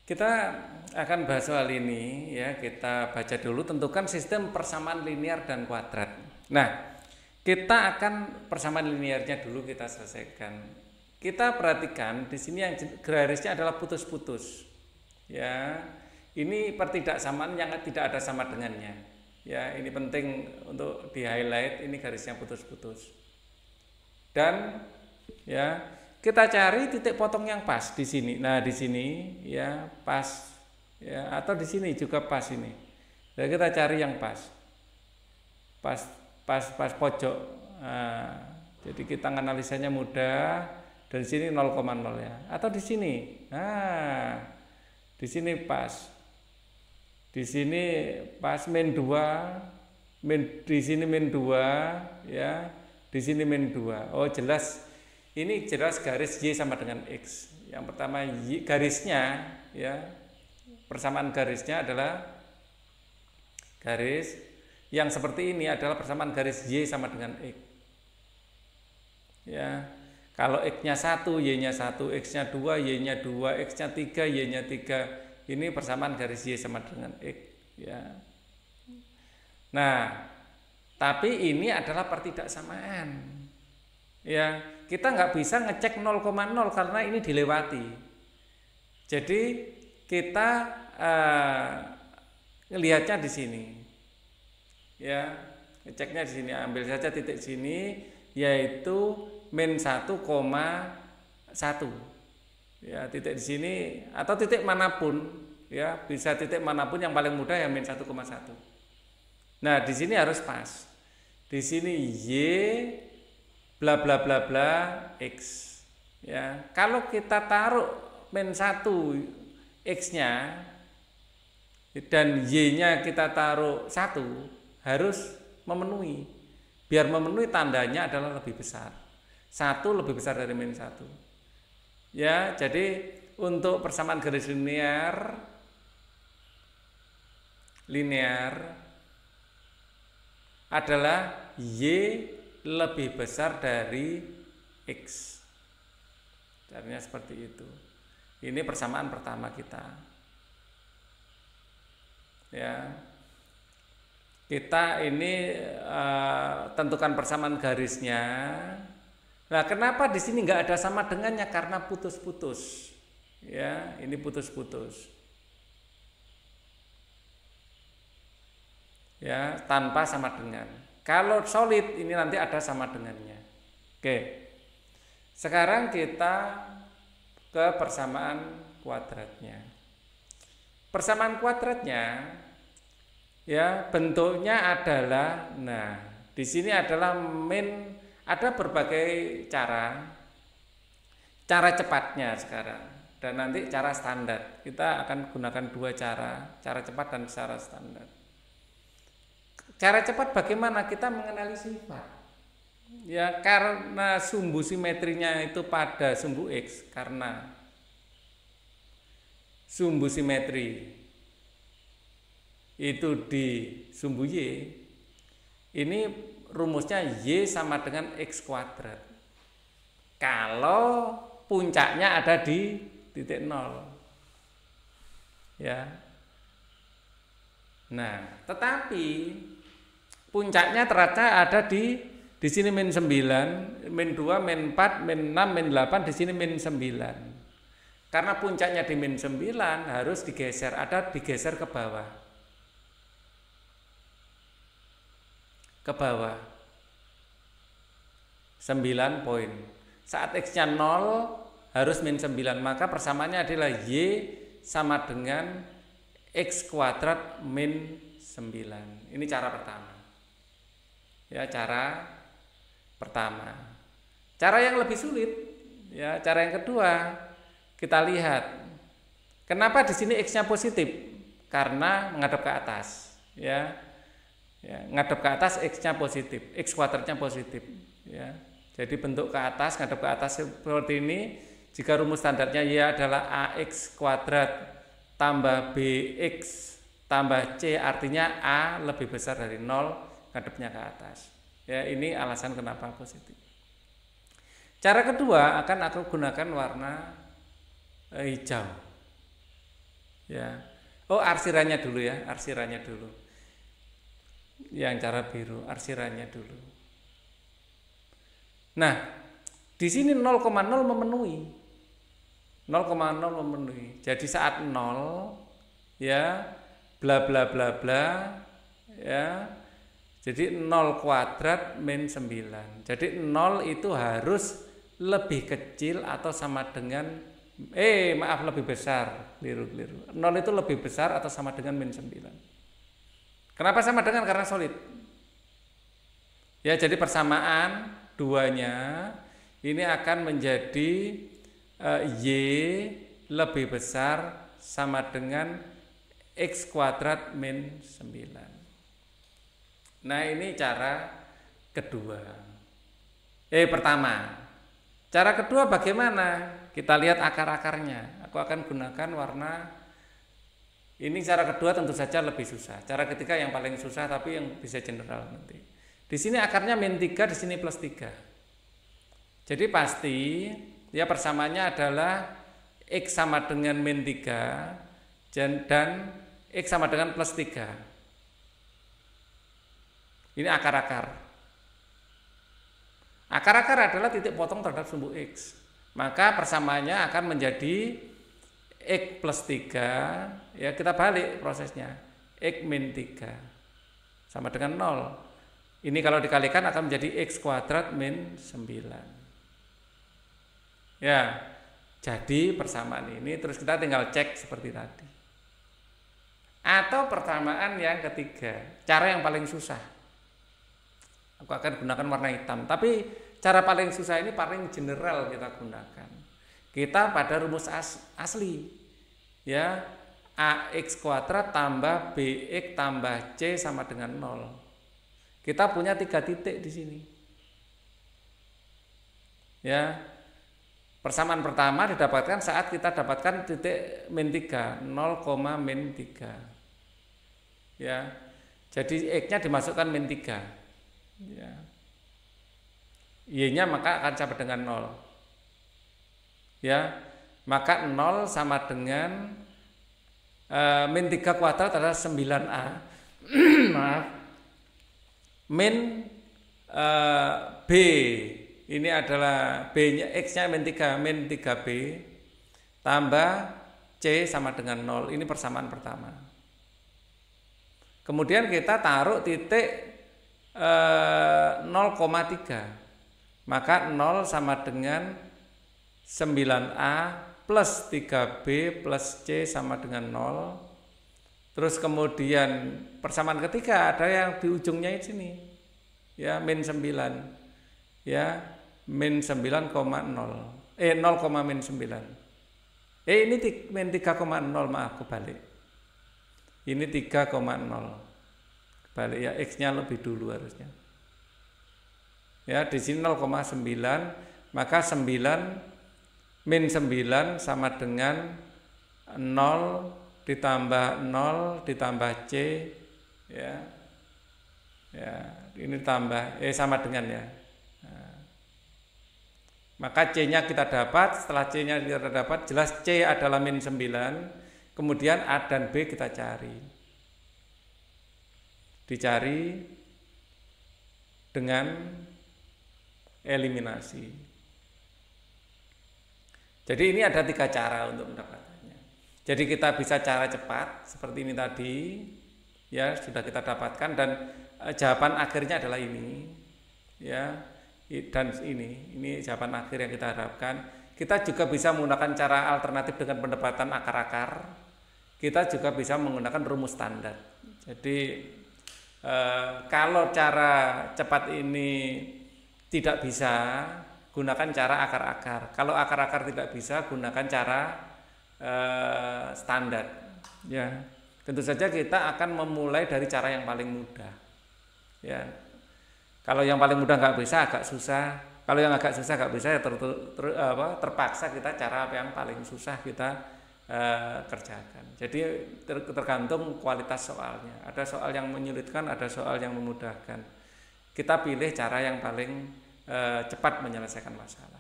Kita akan bahas soal ini ya. Kita baca dulu, tentukan sistem persamaan linear dan kuadrat. Nah, kita akan persamaan linearnya dulu kita selesaikan. Kita perhatikan di sini yang garisnya adalah putus-putus. Ya, ini pertidaksamaan yang tidak ada sama dengannya. Ya, ini penting untuk di-highlight, ini garisnya putus-putus. Dan ya, kita cari titik potong yang pas di sini. Nah, di sini ya pas ya, atau di sini juga pas ini. Jadi kita cari yang pas. Pas pojok. Nah, jadi kita analisanya mudah. Dari sini 0,0 ya. Atau di sini. Nah, di sini pas. Di sini pas min 2, di sini min 2 ya. Di sini min 2. Oh, jelas. Ini jelas garis Y sama dengan X. Yang pertama garisnya ya, persamaan garisnya adalah garis yang seperti ini adalah persamaan garis Y sama dengan X. Ya. Kalau X-nya 1, Y-nya 1, X-nya 2, Y-nya 2, X-nya 3, Y-nya 3. Ini persamaan garis Y sama dengan X ya. Nah, tapi ini adalah pertidaksamaan. Ya, kita nggak bisa ngecek 0,0 karena ini dilewati. Jadi kita ngelihatnya di sini. Ya, ngeceknya di sini. Ambil saja titik sini, yaitu min 1,1. Ya, titik di sini atau titik manapun. Ya, bisa titik manapun, yang paling mudah ya min 1,1. Nah, di sini harus pas. Di sini Y bla bla bla bla X. Ya, kalau kita taruh min 1 X-nya dan Y-nya kita taruh 1, harus memenuhi. Biar memenuhi tandanya adalah lebih besar. 1 lebih besar dari min 1. Ya, jadi untuk persamaan garis linear adalah Y lebih besar dari X. Caranya seperti itu. Ini persamaan pertama kita. Ya. Kita ini tentukan persamaan garisnya. Nah, kenapa di sini nggak ada sama dengannya? Karena putus-putus. Ya, ini putus-putus. Ya, tanpa sama dengan. Kalau solid ini nanti ada sama dengannya. Oke. Sekarang kita ke persamaan kuadratnya. Persamaan kuadratnya ya bentuknya adalah, nah, di sini adalah min, ada berbagai cara cepatnya sekarang, dan nanti cara standar. Kita akan gunakan dua cara cepat dan cara standar. Cara cepat bagaimana? Kita mengenali sifat. Ya, karena sumbu simetrinya itu pada sumbu X, karena sumbu simetri itu di sumbu Y, ini rumusnya Y sama dengan X kuadrat. Kalau puncaknya ada di titik 0. Ya. Nah, tetapi puncaknya ternyata ada di sini min 9, min 2, min 4, min 6, min 8, di sini min 9. Karena puncaknya di min 9 harus digeser, digeser ke bawah. Ke bawah. 9 poin. Saat X-nya 0 harus min 9, maka persamaannya adalah Y sama dengan X kuadrat min 9. Ini cara pertama. Ya, cara pertama. Cara yang lebih sulit, ya, cara yang kedua, kita lihat. Kenapa di sini X-nya positif? Karena menghadap ke atas, ya. Ya, ngadep ke atas X-nya positif, X kuadratnya positif, ya. Jadi bentuk ke atas, ngadep ke atas seperti ini. Jika rumus standarnya Y adalah AX kuadrat tambah BX tambah C, artinya A lebih besar dari 0, ngadepnya ke atas. Ya, ini alasan kenapa positif. Cara kedua akan aku gunakan warna hijau. Ya. Oh, arsirannya dulu ya, arsirannya dulu. Yang cara biru, arsirannya dulu. Nah, di sini 0,0 memenuhi. 0,0 memenuhi. Jadi saat 0 ya bla bla bla bla ya. Jadi 0 kuadrat min 9. Jadi 0 itu harus lebih kecil atau sama dengan maaf lebih besar. Keliru. 0 itu lebih besar atau sama dengan min 9. Kenapa sama dengan? Karena solid. Ya, jadi persamaan duanya ini akan menjadi Y lebih besar sama dengan X kuadrat min 9. Nah, ini cara kedua. Pertama. Cara kedua bagaimana? Kita lihat akar-akarnya. Aku akan gunakan warna. Ini cara kedua tentu saja lebih susah. Cara ketiga yang paling susah tapi yang bisa general nanti. Di sini akarnya min 3, di sini plus 3. Jadi pasti ya persamaannya adalah X sama dengan min 3 dan X sama dengan plus 3. Ini akar-akar. Akar-akar adalah titik potong terhadap sumbu X. Maka persamaannya akan menjadi X plus 3. Ya, kita balik prosesnya. X min 3 sama dengan 0. Ini kalau dikalikan akan menjadi X kuadrat min 9. Ya, jadi persamaan ini terus kita tinggal cek seperti tadi. Atau persamaan yang ketiga, cara yang paling susah. Aku akan gunakan warna hitam. Tapi cara paling susah ini paling general kita gunakan. Kita pada rumus asli. Ya, AX kuadrat tambah BX tambah C sama dengan 0. Kita punya 3 titik di sini. Ya. Persamaan pertama didapatkan saat kita dapatkan titik min 3, 0, min 3. Ya. Jadi X-nya dimasukkan min 3. Ya. Y-nya maka akan sama dengan 0. Ya, maka 0 sama dengan min 3 kuadrat adalah 9A. Maaf. Min B ini adalah B-nya X-nya min 3, min 3B tambah C sama dengan 0. Ini persamaan pertama. Kemudian kita taruh titik 0,3. Maka 0 sama dengan 9A plus 3B plus C sama dengan 0. Terus kemudian persamaan ketiga ada yang di ujungnya di sini. Ya, min 9. Ya, min 9,0. 0, min 9. Ini min 3,0, maaf kebalik. Ini 3,0. Balik ya, X-nya lebih dulu harusnya. Ya, di sini 0,9, maka 9 min 9 sama dengan 0 ditambah 0 ditambah C ya. Ya, ini tambah sama dengan ya. Nah, maka C-nya kita dapat, setelah C-nya kita dapat, jelas C adalah min 9, kemudian A dan B kita cari. Dicari dengan eliminasi. Jadi ini ada 3 cara untuk mendapatkannya. Jadi kita bisa cara cepat seperti ini tadi, ya sudah kita dapatkan dan jawaban akhirnya adalah ini, ya dan ini jawaban akhir yang kita harapkan. Kita juga bisa menggunakan cara alternatif dengan pendapatan akar-akar. Kita juga bisa menggunakan rumus standar. Jadi kalau cara cepat ini tidak bisa, gunakan cara akar-akar. Kalau akar-akar tidak bisa, gunakan cara standar. Ya, tentu saja kita akan memulai dari cara yang paling mudah. Ya, kalau yang paling mudah nggak bisa, agak susah. Kalau yang agak susah nggak bisa, ya terpaksa kita cara yang paling susah kita kerjakan. Jadi tergantung kualitas soalnya. Ada soal yang menyulitkan, ada soal yang memudahkan. Kita pilih cara yang paling cepat menyelesaikan masalah.